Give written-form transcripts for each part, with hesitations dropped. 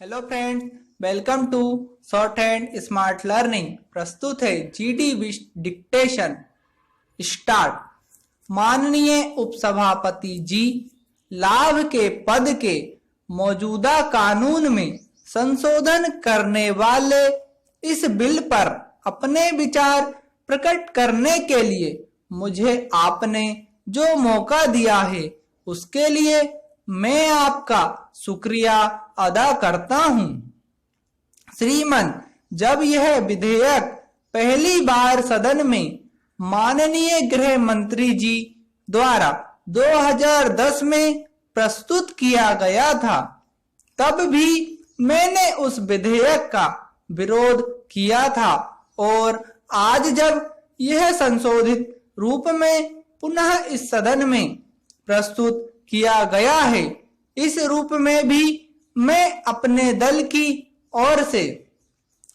Hello friends, welcome to shorthand smart learning. प्रस्तुत है GD dictation. Start. माननीय उपसभापति जी, लाभ के पद के मौजूदा कानून में संशोधन करने वाले इस बिल पर अपने विचार प्रकट करने के लिए मुझे आपने जो मौका दिया है उसके लिए मैं आपका शुक्रिया अदा करता हूं। श्रीमान, जब यह विधेयक पहली बार सदन में माननीय गृह मंत्री जी द्वारा 2010 में प्रस्तुत किया गया था, तब भी मैंने उस विधेयक का विरोध किया था और आज जब यह संशोधित रूप में पुनः इस सदन में प्रस्तुत किया गया है, इस रूप में भी मैं अपने दल की ओर से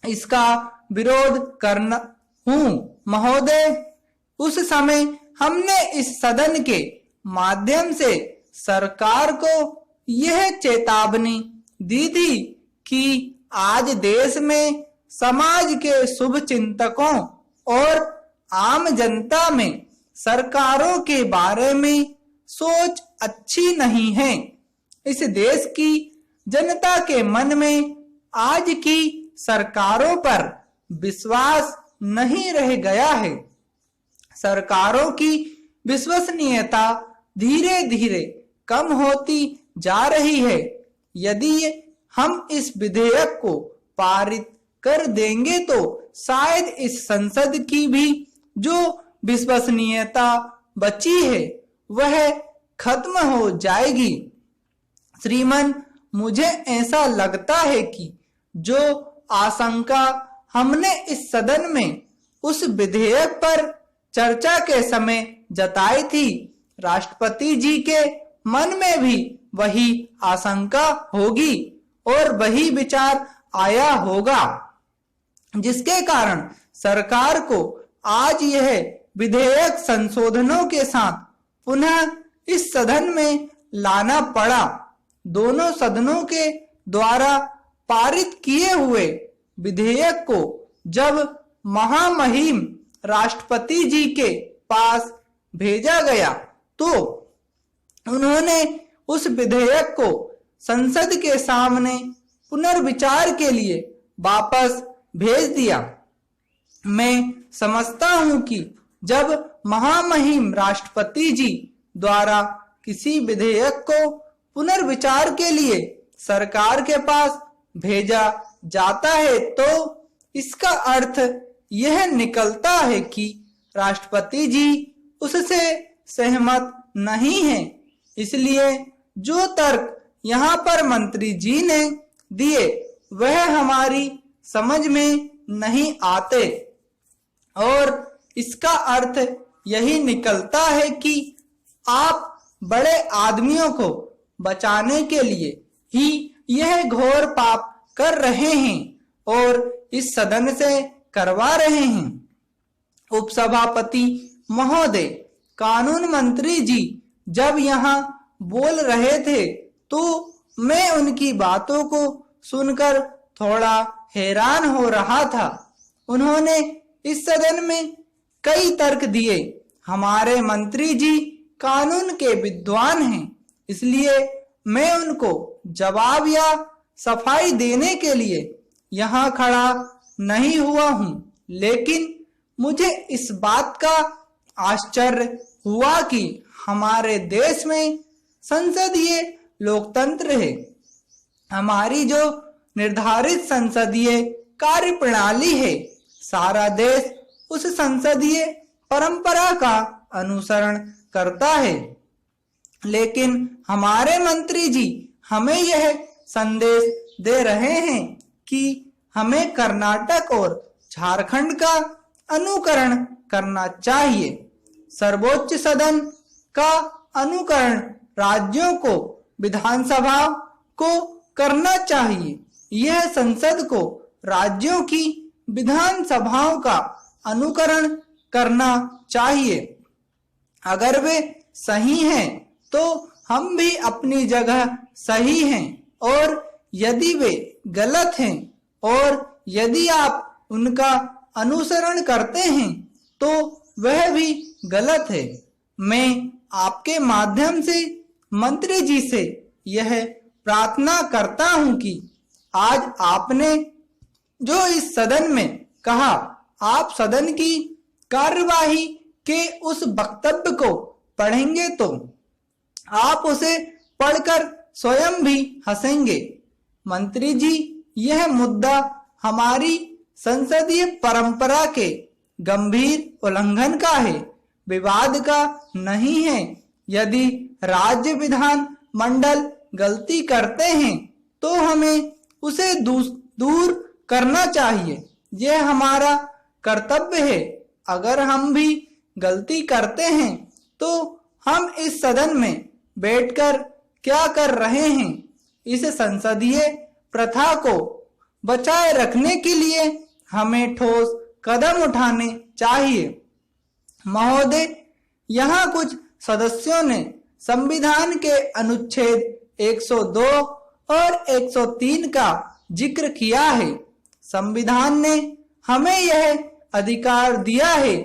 इसका विरोध करना हूं। महोदय, उस समय हमने इस सदन के माध्यम से सरकार को यह चेतावनी दी थी कि आज देश में समाज के शुभ चिंतकों और आम जनता में सरकारों के बारे में सोच अच्छी नहीं है। इस देश की जनता के मन में आज की सरकारों पर विश्वास नहीं रह गया है। सरकारों की विश्वसनीयता धीरे धीरे कम होती जा रही है। यदि हम इस विधेयक को पारित कर देंगे तो शायद इस संसद की भी जो विश्वसनीयता बची है वह खत्म हो जाएगी। श्रीमान, मुझे ऐसा लगता है कि जो आशंका हमने इस सदन में उस विधेयक पर चर्चा के समय जताई थी, राष्ट्रपति जी के मन में भी वही आशंका होगी और वही विचार आया होगा, जिसके कारण सरकार को आज यह विधेयक संशोधनों के साथ पुनः इस सदन में लाना पड़ा। दोनों सदनों के द्वारा पारित किए हुए विधेयक को जब महामहिम राष्ट्रपति जी के पास भेजा गया तो उन्होंने उस विधेयक को संसद के सामने पुनर्विचार के लिए वापस भेज दिया। मैं समझता हूं कि जब महामहिम राष्ट्रपति जी द्वारा किसी विधेयक को पुनर्विचार के लिए सरकार के पास भेजा जाता है तो इसका अर्थ यह निकलता है कि राष्ट्रपति जी उससे सहमत नहीं है। इसलिए जो तर्क यहाँ पर मंत्री जी ने दिए वह हमारी समझ में नहीं आते और इसका अर्थ यही निकलता है कि आप बड़े आदमियों को बचाने के लिए ही यह घोर पाप कर रहे हैं और इस सदन से करवा रहे हैं। उपसभापति महोदय, कानून मंत्री जी जब यहाँ बोल रहे थे तो मैं उनकी बातों को सुनकर थोड़ा हैरान हो रहा था। उन्होंने इस सदन में कई तर्क दिए। हमारे मंत्री जी कानून के विद्वान हैं, इसलिए मैं उनको जवाब या सफाई देने के लिए यहाँ खड़ा नहीं हुआ हूँ, लेकिन मुझे इस बात का आश्चर्य हुआ कि हमारे देश में संसदीय लोकतंत्र है। हमारी जो निर्धारित संसदीय कार्य प्रणाली है, सारा देश उस संसदीय परंपरा का अनुसरण करता है, लेकिन हमारे मंत्री जी हमें यह संदेश दे रहे हैं कि हमें कर्नाटक और झारखंड का अनुकरण करना चाहिए। सर्वोच्च सदन का अनुकरण राज्यों को विधानसभा को करना चाहिए। यह संसद को राज्यों की विधानसभाओं का अनुकरण करना चाहिए। अगर वे सही हैं तो हम भी अपनी जगह सही हैं और यदि वे गलत हैं और यदि आप उनका अनुसरण करते हैं तो वह भी गलत है। मैं आपके माध्यम से मंत्री जी से यह प्रार्थना करता हूं कि आज आपने जो इस सदन में कहा, आप सदन की कार्यवाही के उस वक्तव्य को पढ़ेंगे तो आप उसे पढ़कर स्वयं भी हंसेंगे। मंत्री जी, यह मुद्दा हमारी संसदीय परंपरा के गंभीर उल्लंघन का है, विवाद का नहीं है। यदि राज्य विधान मंडल गलती करते हैं तो हमें उसे दूर करना चाहिए, यह हमारा कर्तव्य है। अगर हम भी गलती करते हैं तो हम इस सदन में बैठकर क्या कर रहे हैं? इस संसदीय प्रथा को बचाए रखने के लिए हमें ठोस कदम उठाने चाहिए। महोदय, यहाँ कुछ सदस्यों ने संविधान के अनुच्छेद 102 और 103 का जिक्र किया है। संविधान ने हमें यह अधिकार दिया है।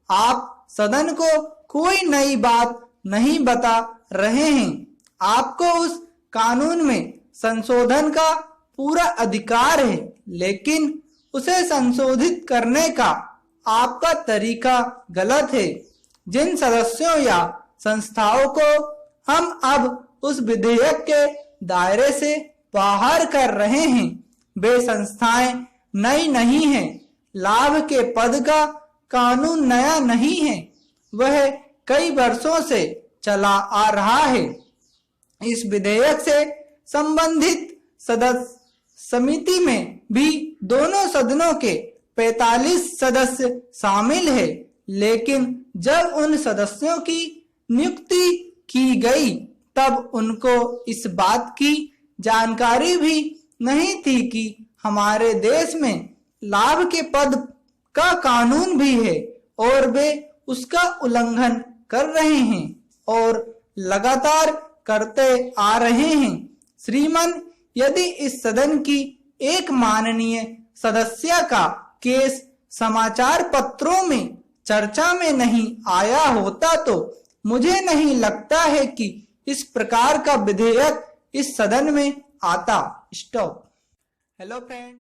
आप सदन को कोई नई बात नहीं बता रहे हैं। आपको उस कानून में संशोधन का पूरा अधिकार है, लेकिन उसे संशोधित करने का आपका तरीका गलत है। जिन सदस्यों या संस्थाओं को हम अब उस विधेयक के दायरे से बाहर कर रहे हैं, वे संस्थाएं नई नहीं हैं। लाभ के पद का कानून नया नहीं है, वह कई वर्षों से चला आ रहा है। इस विधेयक से संबंधित सदस्य समिति में भी दोनों सदनों के 45 सदस्य शामिल है, लेकिन जब उन सदस्यों की नियुक्ति की गई तब उनको इस बात की जानकारी भी नहीं थी कि हमारे देश में लाभ के पद का कानून भी है और वे उसका उल्लंघन कर रहे हैं और लगातार करते आ रहे हैं। श्रीमान, यदि इस सदन की एक माननीय सदस्य का केस समाचार पत्रों में चर्चा में नहीं आया होता तो मुझे नहीं लगता है कि इस प्रकार का विधेयक इस सदन में आता। स्टॉप। Hello friend.